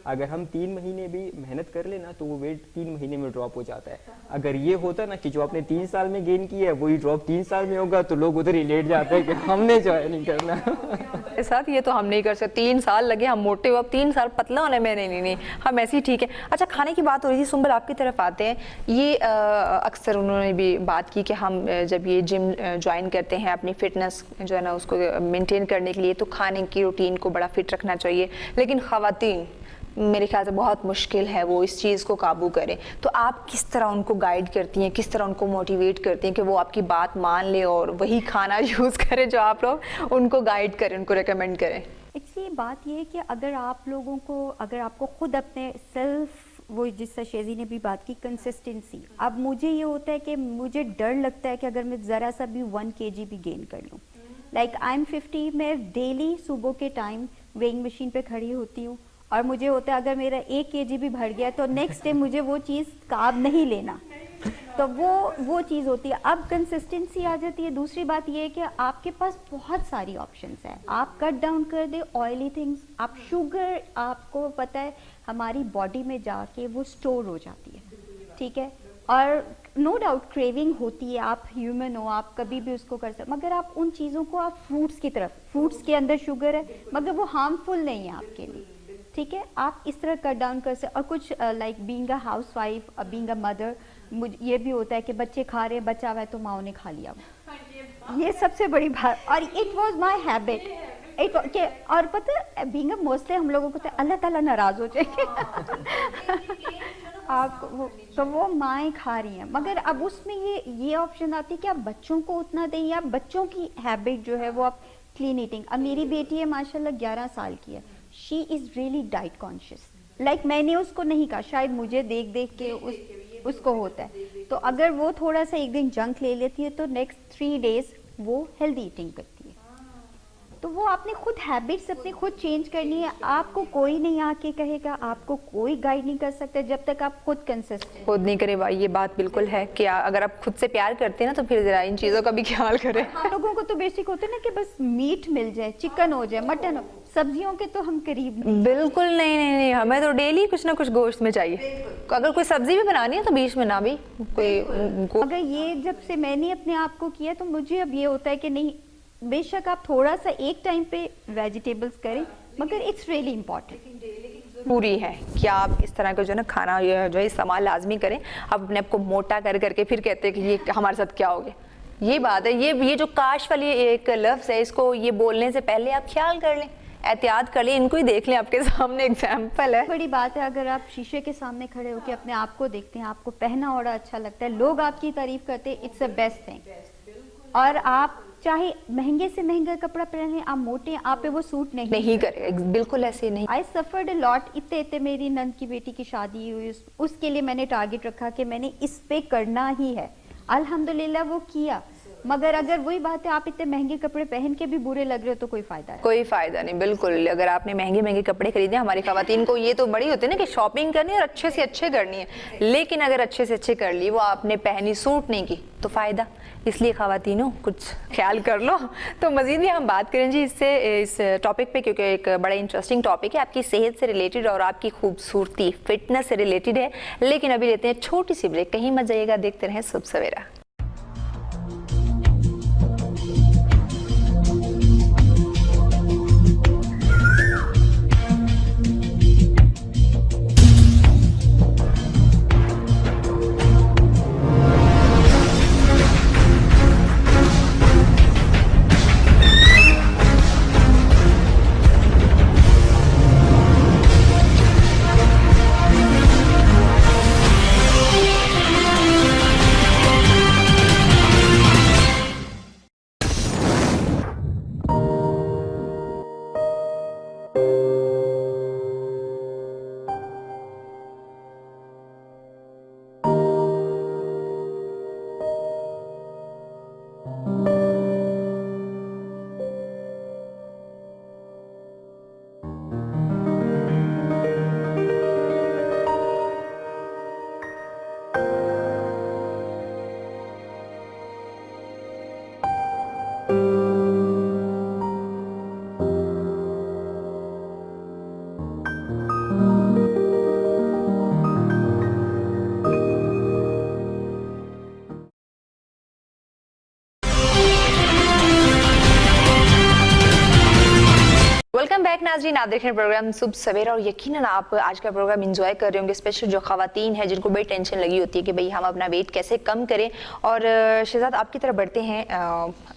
अगर हम 3 महीने भी मेहनत कर लेना तो वो वेट 3 महीने में ड्रॉप हो जाता है। अगर ये होता ना कि जो आपने 3 साल में गेन किया है वही ड्रॉप 3 साल में होगा तो लोग उधर ही लेट जाते हैं कि हमने जो है नहीं करना। साथ ये तो हम नहीं कर सकते, 3 साल लगे हम मोटे हो, अब 3 साल पतला होने में नहीं हम ऐसे ही ठीक है। अच्छा, खाने की बात हो रही थी, सुंबल आपकी तरफ आते हैं। ये अक्सर उन्होंने भी बात की कि हम जब ये जिम ज्वाइन करते हैं अपनी फिटनेस जो है ना उसको मेंटेन करने के लिए तो खाने की रूटीन को बड़ा फिट रखना चाहिए, लेकिन ख़वातीन मेरे ख्याल से बहुत मुश्किल है वो इस चीज़ को काबू करें। तो आप किस तरह उनको गाइड करती हैं, किस तरह उनको मोटिवेट करती हैं कि वो आपकी बात मान ले और वही खाना यूज़ करें जो आप लोग उनको गाइड करें, उनको रेकमेंड करें? एक्चुअली बात ये है कि अगर आपको खुद अपने सेल्फ, वो जिस शेजी ने भी बात की, कंसिस्टेंसी। अब मुझे ये होता है कि मुझे डर लगता है कि अगर मैं ज़रा सा भी 1 kg भी गेन कर लूँ, लाइक आई एम 50, मैं डेली सुबह के टाइम वेइंग मशीन पे खड़ी होती हूँ और मुझे होता है अगर मेरा 1 kg भी बढ़ गया तो नेक्स्ट डे मुझे वो चीज़ कार्ब नहीं लेना, तो वो चीज़ होती है। अब कंसिस्टेंसी आ जाती है। दूसरी बात ये है कि आपके पास बहुत सारी ऑप्शंस हैं, आप कट डाउन कर दे ऑयली थिंग्स। आप शुगर, आपको पता है हमारी बॉडी में जाके वो स्टोर हो जाती है, ठीक है, और नो डाउट क्रेविंग होती है, आप ह्यूमन हो, आप कभी भी उसको कर सकते, मगर आप उन चीज़ों को आप फ्रूट्स की तरफ, फ्रूट्स के अंदर शुगर है मगर वो हार्मफुल नहीं है आपके लिए, ठीक है, आप इस तरह कट डाउन कर सकते। और कुछ like being a house wife, being a mother, मुझे ये भी होता है कि बच्चे खा रहे हैं, बच्चा हुआ है तो माँ ने खा लिया, ये सबसे बड़ी बात। और इट वाज माय हैबिट, और पता है बीइंग अ मोस्टली हम लोगों को तो अल्लाह ताला नाराज हो जाएंगे आप तो वो माएँ खा रही हैं, मगर अब उसमें ये ऑप्शन आती है कि आप बच्चों को उतना दें या बच्चों की हैबिट जो है वो आप क्लीन ईटिंग। अब मेरी बेटी है माशाल्लाह 11 साल की है, she is really diet conscious, like मैंने उसको नहीं कहा, शायद मुझे देख देख के उसको होता है, तो अगर वो थोड़ा सा एक दिन जंक ले लेती है तो नेक्स्ट 3 डेज वो हेल्दी ईटिंग करती है। तो वो आपने खुद हैबिट्स अपने खुद चेंज करनी है, आपको कोई नहीं आके कहेगा, आपको कोई गाइड नहीं कर सकता जब तक आप खुद कंसिस्टेंट खुद नहीं करे। भाई ये बात बिल्कुल है कि अगर आप खुद से प्यार करते हैं ना तो फिर जरा इन चीज़ों का भी ख्याल करें। लोगों को तो बेसिक होता है ना कि बस मीट मिल जाए, चिकन हो जाए, मटन हो, सब्जियों के तो हम करीब नहीं। बिल्कुल नहीं, हमें तो डेली कुछ ना कुछ गोश्त में चाहिए। अगर कोई सब्जी भी बनानी है तो बीच में ना भी कोई अगर ये जब से मैंने अपने आप को किया तो मुझे अब ये होता है कि नहीं, बेशक आप थोड़ा सा एक टाइम पे वेजिटेबल्स करें मगर इट्स रियली इम्पॉर्टेंट पूरी है कि आप इस तरह का जो है ना खाना जो है इस्तेमाल लाजमी करें। आप अपने आप को मोटा कर करके फिर कहते हैं कि ये हमारे साथ क्या हो गया, ये बात है। ये जो काश वाली एक लफ्ज़ है, इसको ये बोलने से पहले आप ख्याल कर लें, एहतियात कर लें, इनको ही देख लें, आपके सामने एग्जाम्पल है। बड़ी बात है अगर आप शीशे के सामने खड़े होकर अपने आप को देखते हैं, आपको पहना ओढ़ा अच्छा लगता है, लोग आपकी तारीफ करते हैं, इट्स द बेस्ट थिंग। और आप चाहे महंगे से महंगा कपड़ा पहने, आप मोटे, आप पे वो सूट नहीं करे, बिल्कुल ऐसे नहीं। I suffered a lot. इतने मेरी नंद की बेटी की शादी हुई, उसके लिए मैंने टारगेट रखा कि मैंने इस पे करना ही है, अल्हम्दुलिल्लाह वो किया। मगर अगर वही बात है आप इतने महंगे कपड़े पहन के भी बुरे लग रहे हो तो कोई फायदा है? कोई फायदा नहीं, बिल्कुल। अगर आपने महंगे कपड़े खरीदे, हमारी खवातीन को ये तो बड़ी होती है ना कि शॉपिंग करनी है और अच्छे से अच्छे करनी है, लेकिन अगर अच्छे से अच्छे कर ली, वो आपने पहनी, सूट नहीं की तो फायदा। इसलिए खवातीनों कुछ ख्याल कर लो। तो मजीद भी हम बात करें जी इस टॉपिक पे, क्योंकि एक बड़ा इंटरेस्टिंग टॉपिक है, आपकी सेहत से रिलेटेड और आपकी खूबसूरती, फिटनेस से रिलेटेड है। लेकिन अभी लेते हैं छोटी सी ब्रेक, कहीं मत जाइएगा, देखते रहें सुबह सवेरा। नाज़रीन, आप देख रहे हैं प्रोग्राम सुबह सवेरा और यकीनन आप आज का प्रोग्राम एंजॉय कर रहे होंगे, स्पेशल जो ख़वातीन हैं जिनको बड़ी टेंशन लगी होती है कि भाई हम अपना वेट कैसे कम करें। और शहजाद आपकी तरफ बढ़ते हैं,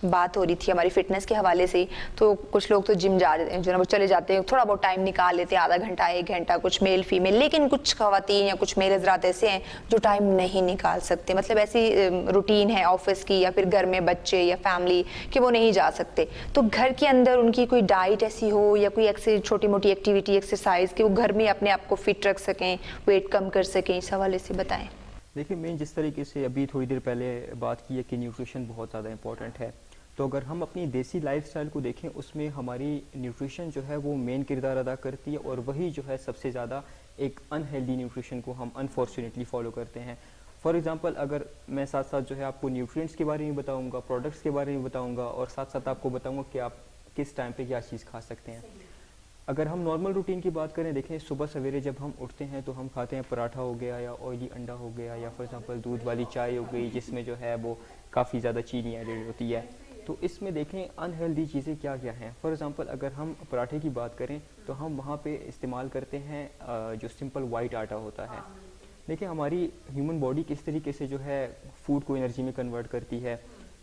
बात हो रही थी हमारी फिटनेस के हवाले से। तो कुछ लोग तो जिम जा रहे हैं, जो है वो चले जाते हैं, थोड़ा बहुत टाइम निकाल लेते हैं, आधा घंटा 1 घंटा, कुछ मेल फीमेल। लेकिन कुछ ख़वातीन या कुछ मेल हज़रात ऐसे हैं जो टाइम नहीं निकाल सकते, मतलब ऐसी रूटीन है ऑफिस की या फिर घर में बच्चे या फैमिली कि वो नहीं जा सकते। तो घर के अंदर उनकी कोई डाइट ऐसी हो या कोई छोटी मोटी एक्टिविटी एक्सरसाइज कि वो घर में अपने आप को फिट रख सकें, वेट कम कर सकें, इस हवाले से बताएं। देखिए, मैं जिस तरीके से अभी थोड़ी देर पहले बात की है कि न्यूट्रिशन बहुत ज़्यादा इंपॉर्टेंट है, तो अगर हम अपनी देसी लाइफस्टाइल को देखें उसमें हमारी न्यूट्रिशन जो है वो मेन किरदार अदा करती है, और वही जो है सबसे ज़्यादा एक अनहेल्दी न्यूट्रिशन को हम अनफॉर्चुनेटली फॉलो करते हैं। फॉर एग्जांपल, अगर मैं साथ साथ जो है आपको न्यूट्रिएंट्स के बारे में बताऊंगा, प्रोडक्ट्स के बारे में बताऊंगा, और साथ साथ आपको बताऊंगा कि आप किस टाइम पे क्या चीज़ खा सकते हैं। अगर हम नॉर्मल रूटीन की बात करें, देखें सुबह सवेरे जब हम उठते हैं तो हम खाते हैं पराठा हो गया या ऑयली अंडा हो गया, या फॉर एग्जांपल दूध वाली चाय हो गई जिसमें जो है वो काफ़ी ज़्यादा चीनी एडेड होती है। तो इसमें देखें अनहेल्दी चीज़ें क्या क्या हैं। फॉर एग्जांपल, अगर हम पराठे की बात करें तो हम वहाँ पे इस्तेमाल करते हैं जो सिंपल वाइट आटा होता है। देखिए, हमारी ह्यूमन बॉडी किस तरीके से जो है फूड को एनर्जी में कन्वर्ट करती है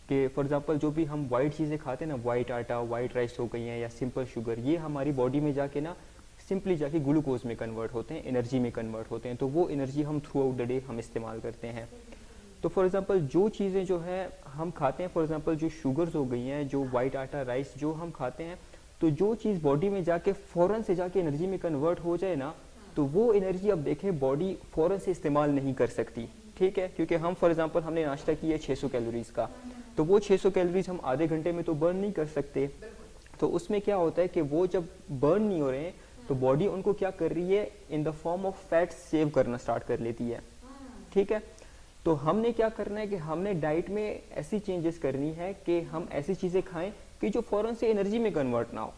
कि फॉर एग्जांपल जो भी हम वाइट चीज़ें खाते हैं ना, वाइट आटा, वाइट राइस हो गई हैं या सिंपल शुगर, ये हमारी बॉडी में जाके ना सिंपली जाके ग्लूकोज में कन्वर्ट होते हैं, एनर्जी में कन्वर्ट होते हैं। तो वो एनर्जी हम थ्रू आउट द डे हम इस्तेमाल करते हैं। तो फॉर एग्जांपल जो चीज़ें जो है हम खाते हैं, फॉर एग्जांपल जो शुगर्स हो गई हैं, जो वाइट आटा, राइस जो हम खाते हैं, तो जो चीज़ बॉडी में जाके फ़ौरन से जाके एनर्जी में कन्वर्ट हो जाए ना, तो वो एनर्जी अब देखें बॉडी फ़ौरन से इस्तेमाल नहीं कर सकती। ठीक है, क्योंकि हम फॉर एग्जांपल हमने नाश्ता किया 600 कैलोरीज़ का, तो वो 600 कैलोरीज हम आधे घंटे में तो बर्न नहीं कर सकते। तो उसमें क्या होता है कि वो जब बर्न नहीं हो रहे हैं तो बॉडी उनको क्या कर रही है, in the form of fat save करना स्टार्ट कर लेती है। ठीक है, तो हमने क्या करना है कि हमने डाइट में ऐसी चेंजेस करनी है कि हम ऐसी चीज़ें खाएं कि जो फ़ौरन से एनर्जी में कन्वर्ट ना हो।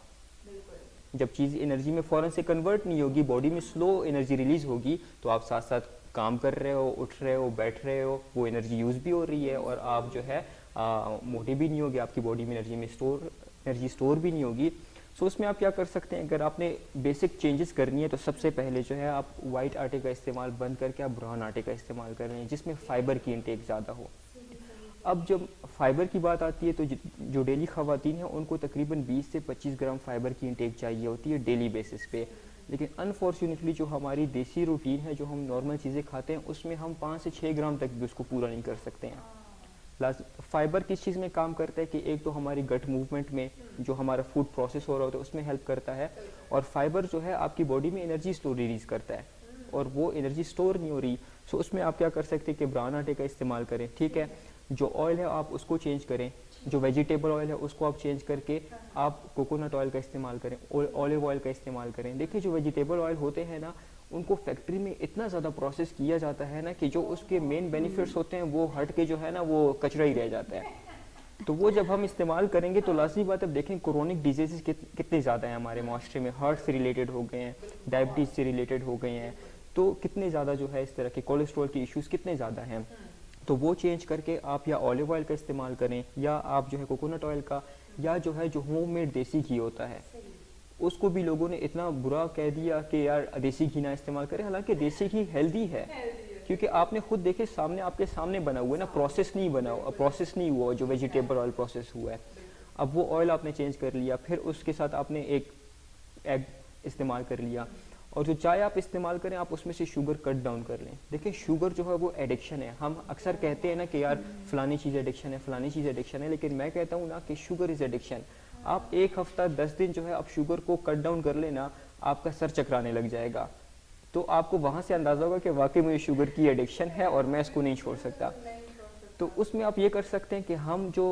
जब चीज़ एनर्जी में फ़ौरन से कन्वर्ट नहीं होगी, बॉडी में स्लो एनर्जी रिलीज होगी, तो आप साथ साथ काम कर रहे हो, उठ रहे हो, बैठ रहे हो, वो एनर्जी यूज़ भी हो रही है और आप जो है मोटे भी नहीं होगी, आपकी बॉडी में एनर्जी स्टोर भी नहीं होगी। सो उसमें आप क्या कर सकते हैं, अगर आपने बेसिक चेंजेस करनी है तो सबसे पहले जो है आप वाइट आटे का इस्तेमाल बंद करके आप ब्राउन आटे का इस्तेमाल कर रहे हैं जिसमें फ़ाइबर की इंटेक ज़्यादा हो। अब जब फाइबर की बात आती है तो जो डेली ख़वातीन हैं उनको तकरीबन 20 से 25 ग्राम फाइबर की इंटेक चाहिए होती है डेली बेसिस पे। लेकिन अनफॉर्चुनेटली जो हमारी देसी रूटीन है, जो हम नॉर्मल चीज़ें खाते हैं, उसमें हम 5 से 6 ग्राम तक भी उसको पूरा नहीं कर सकते हैं। फाइबर किस चीज़ में काम करता है कि एक तो हमारी गट मूवमेंट में जो हमारा फूड प्रोसेस हो रहा होता है उसमें हेल्प करता है, और फाइबर जो है आपकी बॉडी में एनर्जी स्टोर रिलीज करता है, और वो एनर्जी स्टोर नहीं हो रही। सो उसमें आप क्या कर सकते हैं कि ब्राउन आटे का इस्तेमाल करें। ठीक है, जो ऑयल है आप उसको चेंज करें, जो वेजिटेबल ऑयल है उसको आप चेंज करके आप कोकोनट ऑयल का इस्तेमाल करें, ऑलिव ऑयल का इस्तेमाल करें। देखिए, जो वेजिटेबल ऑयल होते हैं ना, उनको फैक्ट्री में इतना ज़्यादा प्रोसेस किया जाता है ना कि जो उसके मेन बेनिफिट्स होते हैं वो हट के जो है ना वो कचरा ही रह जाता है। तो वो जब हम इस्तेमाल करेंगे तो लाजमी बात, अब देखें क्रोनिक डिजीज़ कितने ज़्यादा हैं हमारे माशरे में, हार्ट से रिलेटेड हो गए हैं, डायबिटीज़ से रिलेटेड हो गए हैं, तो कितने ज़्यादा जो है इस तरह के कोलेस्ट्रॉल के इश्यूज़ कितने ज़्यादा हैं। तो वो चेंज करके आप या ऑलिव ऑयल का इस्तेमाल करें, या आप जो है कोकोनट ऑयल का, या जो है जो होममेड देसी घी होता है उसको भी लोगों ने इतना बुरा कह दिया कि यार देसी घी ना इस्तेमाल करें। हालांकि देसी घी हेल्दी है, क्योंकि आपने खुद देखे सामने, आपके सामने बना हुआ है ना, प्रोसेस नहीं हुआ जो वेजिटेबल ऑयल प्रोसेस हुआ है। अब वो ऑयल आपने चेंज कर लिया, फिर उसके साथ आपने एक एग इस्तेमाल कर लिया, और जो चाय आप इस्तेमाल करें आप उसमें से शुगर कट डाउन कर लें। देखिए, शुगर जो है वो एडिक्शन है। हम अक्सर कहते हैं ना कि यार फलानी चीज़ एडिक्शन है, फलानी चीज़ एडिक्शन है, लेकिन मैं कहता हूँ ना कि शुगर इज़ एडिक्शन। आप 1 हफ्ता 10 दिन जो है आप शुगर को कट डाउन कर लेना, आपका सर चकराने लग जाएगा। तो आपको वहाँ से अंदाज़ा होगा कि वाकई मुझे शुगर की एडिक्शन है और मैं इसको नहीं छोड़ सकता। तो उसमें आप ये कर सकते हैं कि हम जो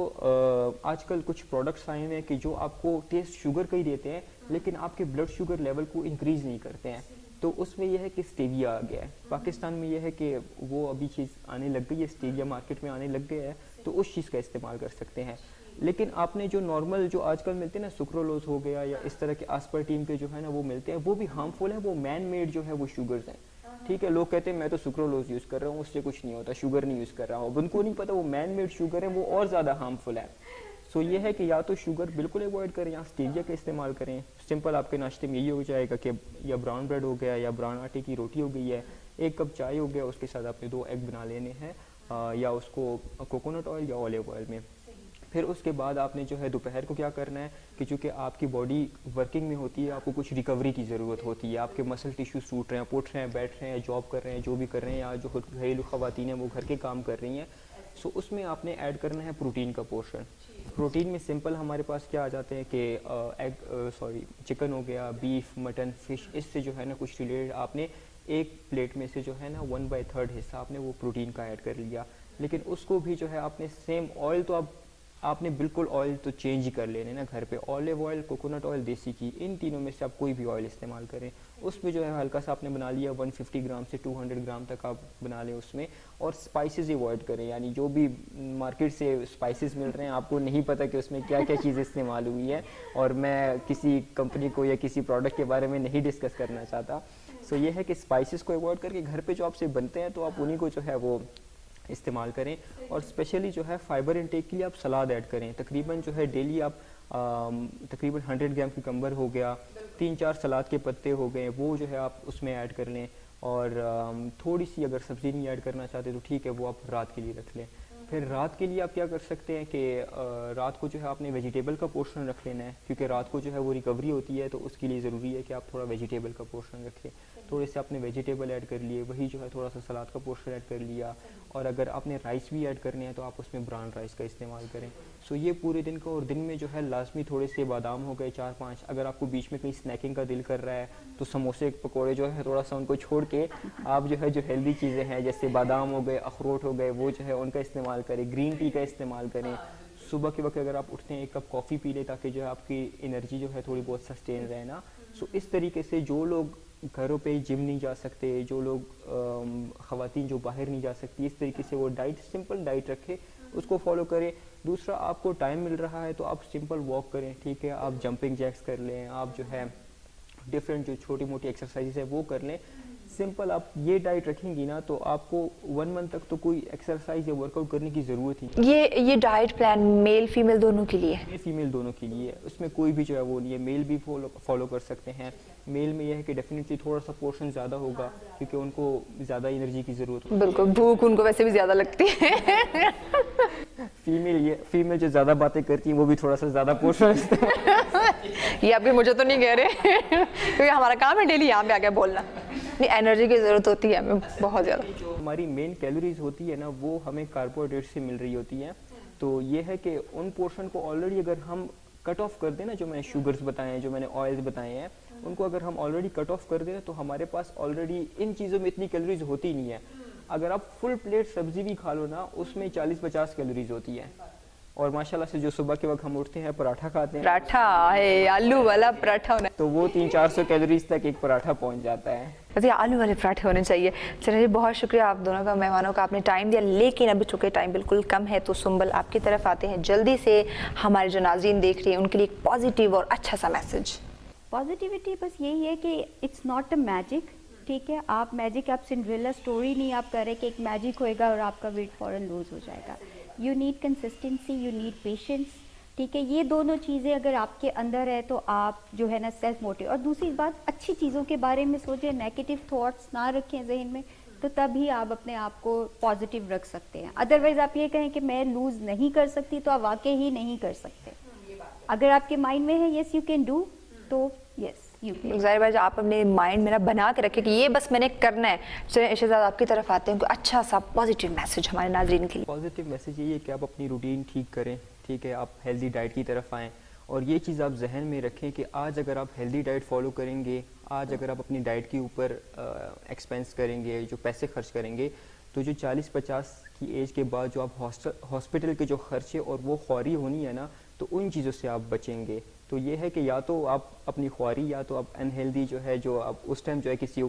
आजकल कुछ प्रोडक्ट्स आए हैं कि जो आपको टेस्ट शुगर का ही देते हैं लेकिन आपके ब्लड शुगर लेवल को इंक्रीज़ नहीं करते हैं। तो उसमें यह है कि स्टेविया आ गया है पाकिस्तान में, यह है कि वो अभी चीज़ आने लग गई है, स्टेविया मार्केट में आने लग गया है, तो उस चीज़ का इस्तेमाल कर सकते हैं। लेकिन आपने जो नॉर्मल जो आजकल मिलते हैं ना, सुक्रोलोज हो गया या इस तरह के आस्पर्टीन के जो है ना वो मिलते हैं, वो भी हार्मफुल है, वो मैन मेड जो है वो शुगर्स हैं। ठीक है, लोग कहते हैं मैं तो सुक्रोलोज यूज़ कर रहा हूँ, उससे कुछ नहीं होता, शुगर नहीं यूज़ कर रहा हूँ। अब उनको नहीं पता वो मैन मेड शुगर है, वो और ज़्यादा हार्मफुल है। सो ये है कि या तो शुगर बिल्कुल अवॉइड करें या स्टीविया का इस्तेमाल करें। सिंपल आपके नाश्ते में यही हो जाएगा कि या ब्राउन ब्रेड हो गया या ब्राउन आटे की रोटी हो गई है, 1 कप चाय हो गया, उसके साथ आपने 2 एग बना लेने हैं, या उसको कोकोनट ऑयल या ऑलिव ऑयल में। फिर उसके बाद आपने जो है दोपहर को क्या करना है कि चूँकि आपकी बॉडी वर्किंग में होती है, आपको कुछ रिकवरी की ज़रूरत होती है, आपके मसल टिश्यूज टूट रहे हैं, उठ रहे हैं, बैठ रहे हैं, जॉब कर रहे हैं, जो भी कर रहे हैं, या जो घरेलू ख़वातीन हैं वो घर के काम कर रही हैं, सो उसमें आपने ऐड करना है प्रोटीन का पोर्शन। प्रोटीन में सिंपल हमारे पास क्या आ जाते हैं कि चिकन हो गया, बीफ, मटन, फ़िश, इससे जो है ना कुछ रिलेटेड आपने एक प्लेट में से जो है ना 1/3 हिस्सा आपने वो प्रोटीन का ऐड कर लिया। लेकिन उसको भी जो है आपने सेम ऑयल तो आपने बिल्कुल ऑयल तो चेंज ही कर लेने ना घर पे, ऑलिव ऑयल, कोकोनट ऑयल, देसी घी, इन तीनों में से आप कोई भी ऑयल इस्तेमाल करें। उसमें जो है हल्का सा आपने बना लिया, 150 ग्राम से 200 ग्राम तक आप बना लें उसमें। और स्पाइसेस अवॉइड करें, यानी जो भी मार्केट से स्पाइसेस मिल रहे हैं आपको नहीं पता कि उसमें क्या क्या चीज़ इस्तेमाल हुई है, और मैं किसी कंपनी को या किसी प्रोडक्ट के बारे में नहीं डिस्कस करना चाहता। सो ये है कि स्पाइसेस को अवॉइड करके घर पे जो आपसे बनते हैं तो आप उन्हीं को जो है वो इस्तेमाल करें। और स्पेशली जो है फाइबर इंटेक के लिए आप सलाद ऐड करें। तकरीबन जो है डेली आप तकरीबन 100 ग्राम कुकम्बर हो गया, 3-4 सलाद के पत्ते हो गए, वो जो है आप उसमें ऐड कर लें। और थोड़ी सी अगर सब्ज़ी नहीं ऐड करना चाहते तो ठीक है, वो आप रात के लिए रख लें। फिर रात के लिए आप क्या कर सकते हैं कि रात को जो है आपने वेजिटेबल का पोर्शन रख लेना है, क्योंकि रात को जो है वो रिकवरी होती है, तो उसके लिए ज़रूरी है कि आप थोड़ा वेजिटेबल का पोर्शन रखें। थोड़े से आपने वेजिटेबल ऐड कर लिए, वही जो है थोड़ा सा सलाद का पोर्शन ऐड कर लिया। और अगर आपने राइस भी ऐड करने हैं तो आप उसमें ब्राउन राइस का इस्तेमाल करें। सो ये पूरे दिन का। और दिन में जो है लाजमी थोड़े से बादाम हो गए 4-5। अगर आपको बीच में कहीं स्नैकिंग का दिल कर रहा है तो समोसे पकौड़े जो है थोड़ा सा उनको छोड़ के आप जो है जो हेल्दी चीज़ें हैं जैसे बादाम हो गए, अखरोट हो गए, वो जो है उनका इस्तेमाल करें। ग्रीन टी का इस्तेमाल करें। सुबह के वक्त अगर आप उठते हैं 1 कप कॉफ़ी पी लें ताकि जो है आपकी एनर्जी जो है थोड़ी बहुत सस्टेन रहे ना। सो इस तरीके से जो लोग घरों पे जिम नहीं जा सकते, जो लोग ख़वातीन जो बाहर नहीं जा सकती, इस तरीके से वो डाइट, सिंपल डाइट रखें, उसको फॉलो करें। दूसरा, आपको टाइम मिल रहा है तो आप सिंपल वॉक करें, ठीक है, आप जंपिंग जैक्स कर लें, आप जो है डिफरेंट जो छोटी मोटी एक्सरसाइज है वो कर लें। सिंपल आप ये डाइट रखेंगी ना तो आपको 1 मंथ तक तो कोई एक्सरसाइज या वर्कआउट करने की ज़रूरत ही नहीं। ये डाइट प्लान मेल फीमेल दोनों के लिए है? मेल फीमेल दोनों के लिए, उसमें कोई भी जो है वो नहीं है। मेल भी फॉलो कर सकते हैं। मेल में यह है कि डेफिनेटली थोड़ा सा पोर्शन ज़्यादा होगा क्योंकि उनको ज़्यादा एनर्जी की ज़रूरत होती है। बिल्कुल, भूख उनको वैसे भी ज़्यादा लगती है। फीमेल जो ज़्यादा बातें करती हैं वो भी थोड़ा सा ज़्यादा पोर्शन ये अभी मुझे तो नहीं कह रहे क्योंकि हमारा काम है डेली यहाँ पे आके बोलना। नहीं, एनर्जी की ज़रूरत होती है हमें बहुत ज़्यादा। जो हमारी मेन कैलोरीज होती है ना वो हमें कार्बोहाइड्रेट से मिल रही होती है। तो ये है कि उन पोर्शन को ऑलरेडी अगर हम कट ऑफ कर दें ना, जो मैंने शुगर्स बताए हैं, जो मैंने ऑयल्स बताए हैं, उनको अगर हम ऑलरेडी कट ऑफ कर दें तो हमारे पास ऑलरेडी इन चीज़ों में इतनी कैलोरीज होती नहीं है। अगर आप फुल प्लेट सब्जी भी खा लो ना उसमें 40-50 कैलोरीज होती है। और माशाल्लाह से जो सुबह के वक्त हम उठते हैं पराठा खाते हैं, पराठा है आलू वाला पराठा होना, तो वो 300-400 कैलोरीज तक एक पराठा पहुंच जाता है। बस ये आलू वाले पराठे होने चाहिए। चलिए, बहुत शुक्रिया आप दोनों का, मेहमानों का, आपने टाइम दिया। लेकिन अभी चूँकि टाइम बिल्कुल कम है तो सुंबल आपकी तरफ आते हैं। जल्दी से हमारे जो नाज़रीन देख रहे हैं उनके लिए एक पॉजिटिव और अच्छा सा मैसेज। पॉजिटिविटी बस यही है कि इट्स नॉट अ मैजिक, ठीक है। आप मैजिक, आप सिंड्रेला स्टोरी नहीं आप करें कि एक मैजिक होएगा और आपका वेट फ़ौरन लूज हो जाएगा। You need consistency, you need patience, ठीक है। ये दोनों चीज़ें अगर आपके अंदर है तो आप जो है ना सेल्फ मोटिव। और दूसरी बात, अच्छी चीज़ों के बारे में सोचें, नेगेटिव थॉट्स ना रखें जहन में, तो तभी आप अपने आप को पॉजिटिव रख सकते हैं। अदरवाइज़ आप ये कहें कि मैं लूज़ नहीं कर सकती तो आप वाकई ही नहीं कर सकते। अगर आपके माइंड में है येस यू कैन डू, तो येस यू कैन। ज़ाहिर बात, आप अपने माइंड में ना बना के रखें कि ये बस मैंने करना है। चलिए शहजाद आपकी तरफ आते हैं, कोई अच्छा सा पॉजिटिव मैसेज हमारे नाज़रीन के लिए। पॉजिटिव मैसेज ये है कि आप अपनी रूटीन ठीक करें, ठीक है, आप हेल्दी डाइट की तरफ आएँ। और ये चीज़ आप जहन में रखें कि आज अगर आप हेल्दी डाइट फॉलो करेंगे, आज अगर आप अपनी डाइट के ऊपर एक्सपेंस करेंगे, जो पैसे खर्च करेंगे, तो जो 40-50 की एज के बाद जो आप हॉस्पिटल के जो खर्चे और वो ख्वारी होनी है ना, तो उन चीज़ों से आप बचेंगे। तो ये है कि या तो आप अपनी ख्वारी, या तो आप अनहेल्दी जो है, जो आप उस टाइम जो है किसी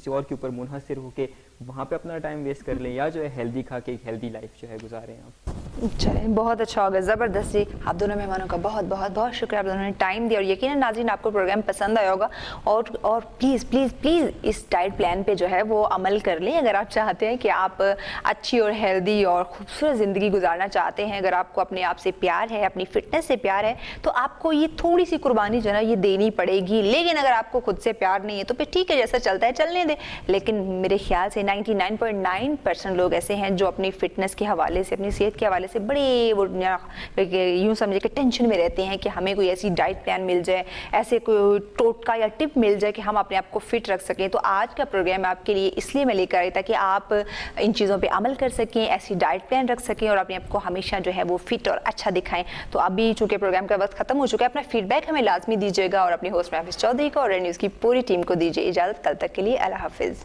और के ऊपर मुनहसर होकर वहाँ पे अपना टाइम वेस्ट कर लें, या जो है हेल्दी खा के एक हेल्दी लाइफ जो है गुजारें आप। चलें, बहुत अच्छा होगा, ज़बरदस्त जी। आप दोनों मेहमानों का बहुत बहुत बहुत शुक्रिया, आप दोनों ने टाइम दिया और यकीनन नाज़रीन आपको प्रोग्राम पसंद आया होगा। और प्लीज़ प्लीज़ प्लीज़ इस डाइट प्लान पे जो है वो अमल कर लें अगर आप चाहते हैं कि आप अच्छी और हेल्दी और खूबसूरत ज़िंदगी गुजारना चाहते हैं। अगर आपको अपने आप से प्यार है, अपनी फ़िटनेस से प्यार है, तो आपको ये थोड़ी सी कुर्बानी जो है ना ये देनी पड़ेगी। लेकिन अगर आपको खुद से प्यार नहीं है तो फिर ठीक है, जैसा चलता है चलने दें। लेकिन मेरे ख्याल से 99.9% लोग ऐसे हैं जो अपनी फ़िटनेस के हवाले से, अपनी सेहत के हवाले से बड़े वो यूँ समझे कि टेंशन में रहते हैं कि हमें कोई ऐसी डाइट प्लान मिल जाए, ऐसे कोई टोटका या टिप मिल जाए कि हम अपने आप को फिट रख सकें। तो आज का प्रोग्राम आपके लिए इसलिए मैं लेकर आई ताकि आप इन चीज़ों पे अमल कर सकें, ऐसी डाइट प्लान रख सकें और अपने आप को हमेशा जो है वो फिट और अच्छा दिखाएं। तो अभी चूँकि प्रोग्राम का वक्त खत्म हो चुका है, अपना फीडबैक हमें लाजमी दीजिएगा और अपनी होस्ट महफिज चौधरी को और रेड न्यूज़ की पूरी टीम को दीजिए इजाज़त। कल तक के लिए अल्लाह हाफिज़।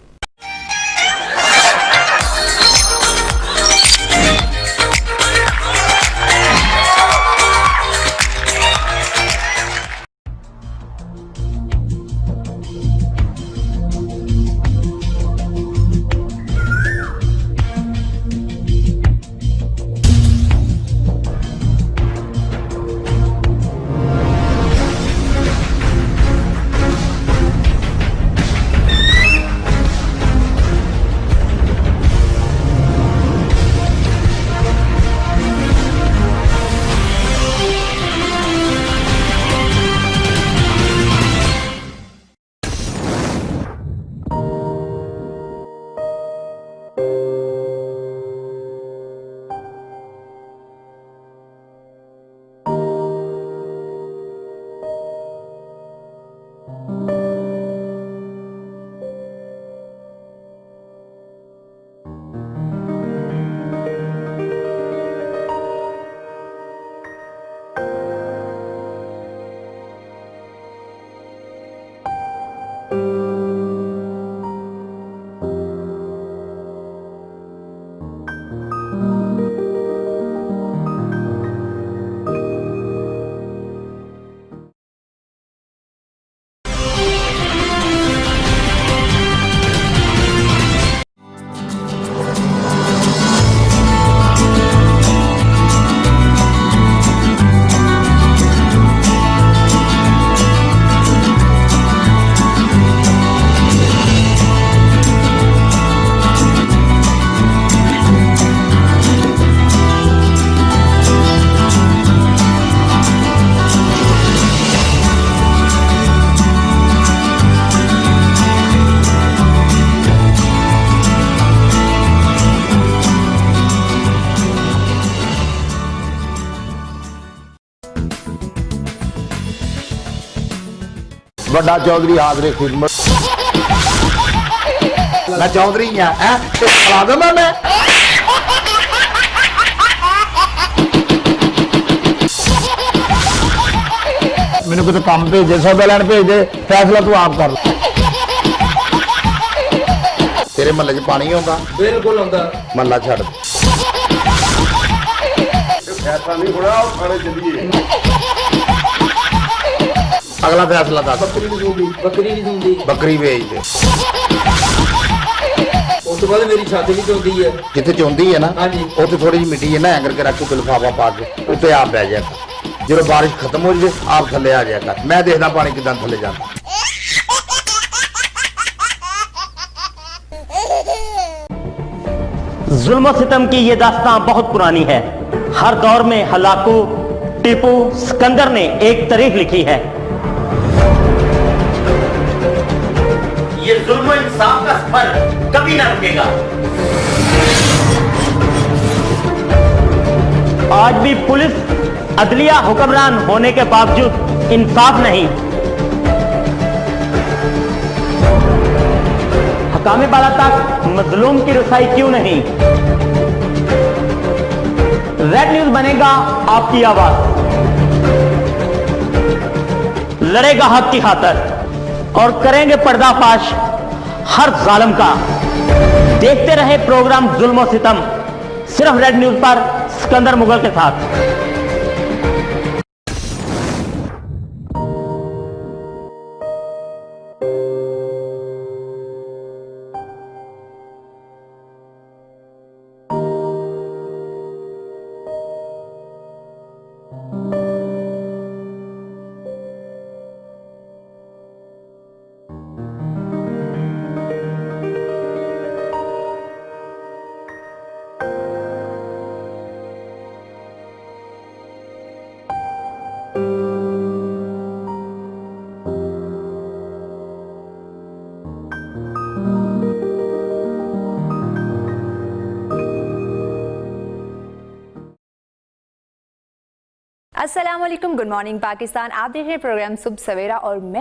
ਵੱਡਾ ਚੌਧਰੀ ਹਾਜ਼ਰੇ ਖਿਦਮਤ ਮੈਂ ਚੌਧਰੀ ਆ ਹੈ ਖਲਾ ਦਵਾਂ ਮੈਂ ਮੈਨੂੰ ਕਿਤੇ ਕੰਮ ਭੇਜੇ ਸੌਦਾ ਲੈਣ ਭੇਜਦੇ ਫੈਸਲਾ ਤੂੰ ਆਪ ਕਰ ਲੈ ਤੇਰੇ ਮਹੱਲੇ 'ਚ ਪਾਣੀ ਆਉਂਦਾ ਬਿਲਕੁਲ ਆਉਂਦਾ ਮਹੱਲਾ ਛੱਡ ਫੈਸਲਾ ਨਹੀਂ ਹੋਣਾ ਉਹ ਖਾਣੇ ਚੱਲੀਏ अगला फैसला था बकरी नहीं दूंगी बकरी बेच दे उस बाद मेरी छाती भी चौंदी है जिथे चौंदी है ना उसे थोड़ी जी मिट्टी है ना करके रख के लिफाफा पा के उत्ते आप बह जाएगा जो बारिश खत्म हो जाए आप थले आ जाएगा मैं देखना पानी कितना थले जाता जुल्म सितम की ये दास्तां बहुत पुरानी है। हर दौर में हलाकू, टीपू, सिकंदर ने एक तारीख लिखी है। ये जुल्म इंसाफ का सफर कभी ना रुकेगा। आज भी पुलिस अदलिया हुक्मरान होने के बावजूद इंसाफ नहीं। हकामे बाला तक मजलूम की रसाई क्यों नहीं? रेड न्यूज़ बनेगा आपकी आवाज, लड़ेगा हक की खातिर और करेंगे पर्दाफाश हर जालिम का। देखते रहे प्रोग्राम जुल्म और सितम सिर्फ रेड न्यूज़ पर सिकंदर मुगल के साथ। अस्सलाम वालेकुम, गुड मॉर्निंग पाकिस्तान। आप देख रहे हैं प्रोग्राम सुबह सवेरा और मैं